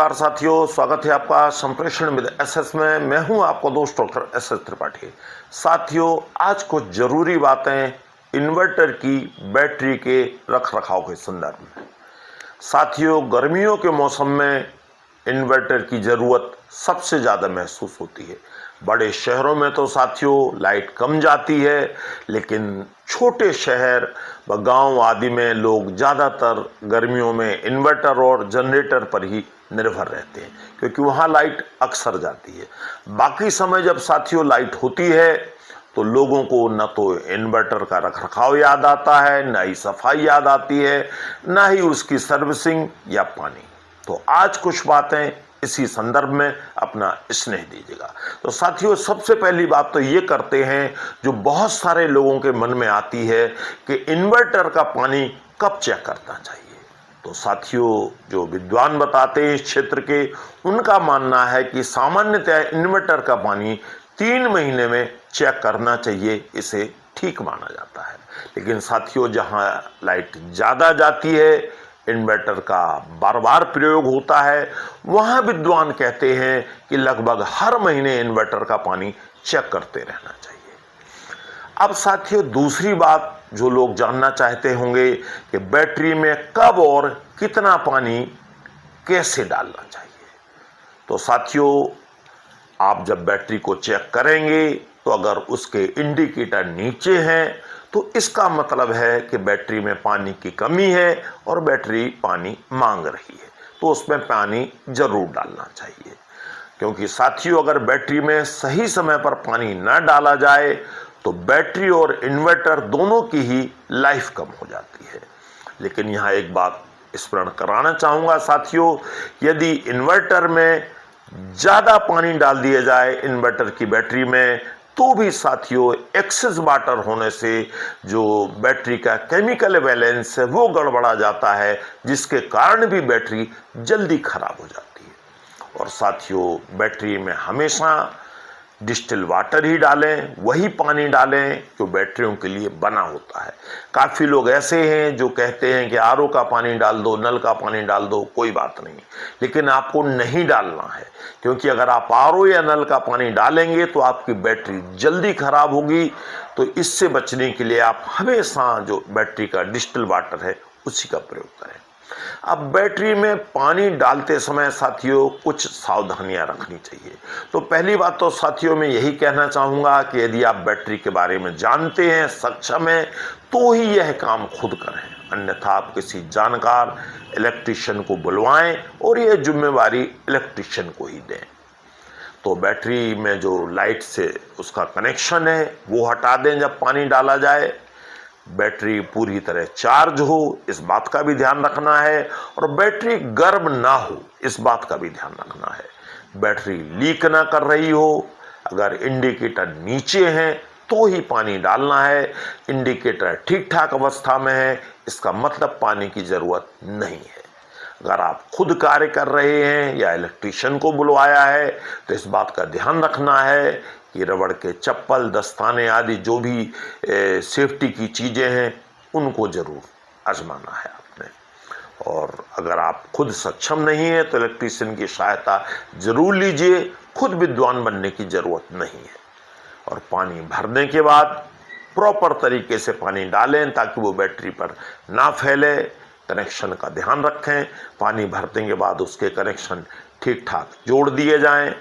नमस्कार साथियों, स्वागत है आपका संप्रेषण विद एसएस में। मैं हूं आपका दोस्त डॉक्टर एसएस त्रिपाठी। साथियों, आज कुछ जरूरी बातें इन्वर्टर की बैटरी के रख रखाव के संदर्भ में। साथियों, गर्मियों के मौसम में इन्वर्टर की ज़रूरत सबसे ज़्यादा महसूस होती है। बड़े शहरों में तो साथियों लाइट कम जाती है, लेकिन छोटे शहर व गांव आदि में लोग ज़्यादातर गर्मियों में इन्वर्टर और जनरेटर पर ही निर्भर रहते हैं, क्योंकि वहाँ लाइट अक्सर जाती है। बाकी समय जब साथियों लाइट होती है तो लोगों को न तो इन्वर्टर का रखरखाव याद आता है, न ही सफाई याद आती है, न ही उसकी सर्विसिंग या पानी। तो आज कुछ बातें इसी संदर्भ में अपना स्नेह दीजिएगा। तो साथियों, सबसे पहली बात तो ये करते हैं जो बहुत सारे लोगों के मन में आती है कि इन्वर्टर का पानी कब चेक करना चाहिए। तो साथियों, जो विद्वान बताते हैं इस क्षेत्र के, उनका मानना है कि सामान्यतः इन्वर्टर का पानी 3 महीने में चेक करना चाहिए, इसे ठीक माना जाता है। लेकिन साथियों, जहां लाइट ज़्यादा जाती है, इन्वर्टर का बार बार प्रयोग होता है, वहां विद्वान कहते हैं कि लगभग हर महीने इन्वर्टर का पानी चेक करते रहना चाहिए। अब साथियों, दूसरी बात जो लोग जानना चाहते होंगे कि बैटरी में कब और कितना पानी कैसे डालना चाहिए। तो साथियों, आप जब बैटरी को चेक करेंगे तो अगर उसके इंडिकेटर नीचे हैं तो इसका मतलब है कि बैटरी में पानी की कमी है और बैटरी पानी मांग रही है, तो उसमें पानी जरूर डालना चाहिए। क्योंकि साथियों, अगर बैटरी में सही समय पर पानी न डाला जाए तो बैटरी और इन्वर्टर दोनों की ही लाइफ कम हो जाती है। लेकिन यहाँ एक बात स्मरण कराना चाहूँगा साथियों, यदि इन्वर्टर में ज़्यादा पानी डाल दिया जाए इन्वर्टर की बैटरी में, तो भी साथियों एक्सेस वाटर होने से जो बैटरी का केमिकल बैलेंस है वो गड़बड़ा जाता है, जिसके कारण भी बैटरी जल्दी खराब हो जाती है। और साथियों, बैटरी में हमेशा डिस्टिल वाटर ही डालें, वही पानी डालें जो बैटरियों के लिए बना होता है। काफ़ी लोग ऐसे हैं जो कहते हैं कि आरओ का पानी डाल दो, नल का पानी डाल दो, कोई बात नहीं, लेकिन आपको नहीं डालना है। क्योंकि अगर आप आरओ या नल का पानी डालेंगे तो आपकी बैटरी जल्दी खराब होगी। तो इससे बचने के लिए आप हमेशा जो बैटरी का डिस्टिल वाटर है उसी का प्रयोग करें। अब बैटरी में पानी डालते समय साथियों कुछ सावधानियां रखनी चाहिए। तो पहली बात तो साथियों मैं यही कहना चाहूँगा कि यदि आप बैटरी के बारे में जानते हैं, सक्षम हैं, तो ही यह काम खुद करें, अन्यथा आप किसी जानकार इलेक्ट्रीशियन को बुलवाएं और यह जिम्मेवारी इलेक्ट्रीशियन को ही दें। तो बैटरी में जो लाइट से उसका कनेक्शन है वो हटा दें जब पानी डाला जाए। बैटरी पूरी तरह चार्ज हो, इस बात का भी ध्यान रखना है, और बैटरी गर्म ना हो, इस बात का भी ध्यान रखना है। बैटरी लीक ना कर रही हो, अगर इंडिकेटर नीचे हैं तो ही पानी डालना है। इंडिकेटर ठीक ठाक अवस्था में है, इसका मतलब पानी की जरूरत नहीं है। अगर आप खुद कार्य कर रहे हैं या इलेक्ट्रीशियन को बुलवाया है तो इस बात का ध्यान रखना है कि रबड़ के चप्पल, दस्ताने आदि जो भी सेफ्टी की चीज़ें हैं उनको जरूर आजमाना है आपने। और अगर आप खुद सक्षम नहीं है तो इलेक्ट्रीशियन की सहायता जरूर लीजिए, खुद विद्वान बनने की ज़रूरत नहीं है। और पानी भरने के बाद प्रॉपर तरीके से पानी डालें ताकि वो बैटरी पर ना फैले। कनेक्शन का ध्यान रखें, पानी भरने के बाद उसके कनेक्शन ठीक ठाक जोड़ दिए जाएं।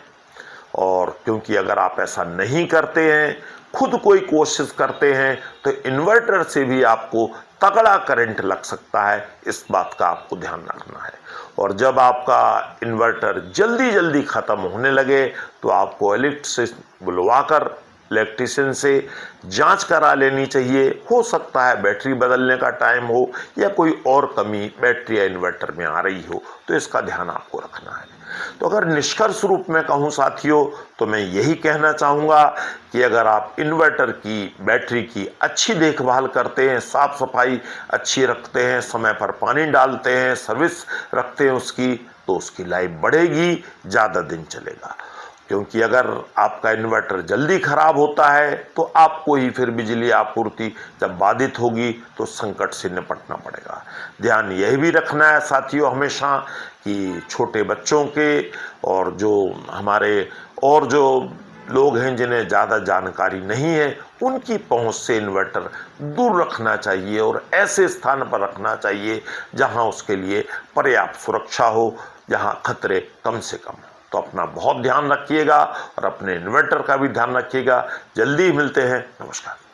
और क्योंकि अगर आप ऐसा नहीं करते हैं, खुद कोई कोशिश करते हैं, तो इन्वर्टर से भी आपको तगड़ा करंट लग सकता है, इस बात का आपको ध्यान रखना है। और जब आपका इन्वर्टर जल्दी जल्दी ख़त्म होने लगे तो आपको इलेक्ट्रीशियन बुलवाकर इलेक्ट्रीशियन से जांच करा लेनी चाहिए। हो सकता है बैटरी बदलने का टाइम हो या कोई और कमी बैटरी या इन्वर्टर में आ रही हो, तो इसका ध्यान आपको रखना है। तो अगर निष्कर्ष रूप में कहूँ साथियों, तो मैं यही कहना चाहूँगा कि अगर आप इन्वर्टर की बैटरी की अच्छी देखभाल करते हैं, साफ सफाई अच्छी रखते हैं, समय पर पानी डालते हैं, सर्विस रखते हैं उसकी, तो उसकी लाइफ बढ़ेगी, ज़्यादा दिन चलेगा। क्योंकि अगर आपका इन्वर्टर जल्दी खराब होता है तो आपको ही फिर बिजली आपूर्ति जब बाधित होगी तो संकट से निपटना पड़ेगा। ध्यान यह भी रखना है साथियों हमेशा कि छोटे बच्चों के और जो हमारे और जो लोग हैं जिन्हें ज़्यादा जानकारी नहीं है उनकी पहुंच से इन्वर्टर दूर रखना चाहिए और ऐसे स्थान पर रखना चाहिए जहां उसके लिए पर्याप्त सुरक्षा हो, जहां खतरे कम से कम। तो अपना बहुत ध्यान रखिएगा और अपने इन्वर्टर का भी ध्यान रखिएगा। जल्दी मिलते हैं। नमस्कार।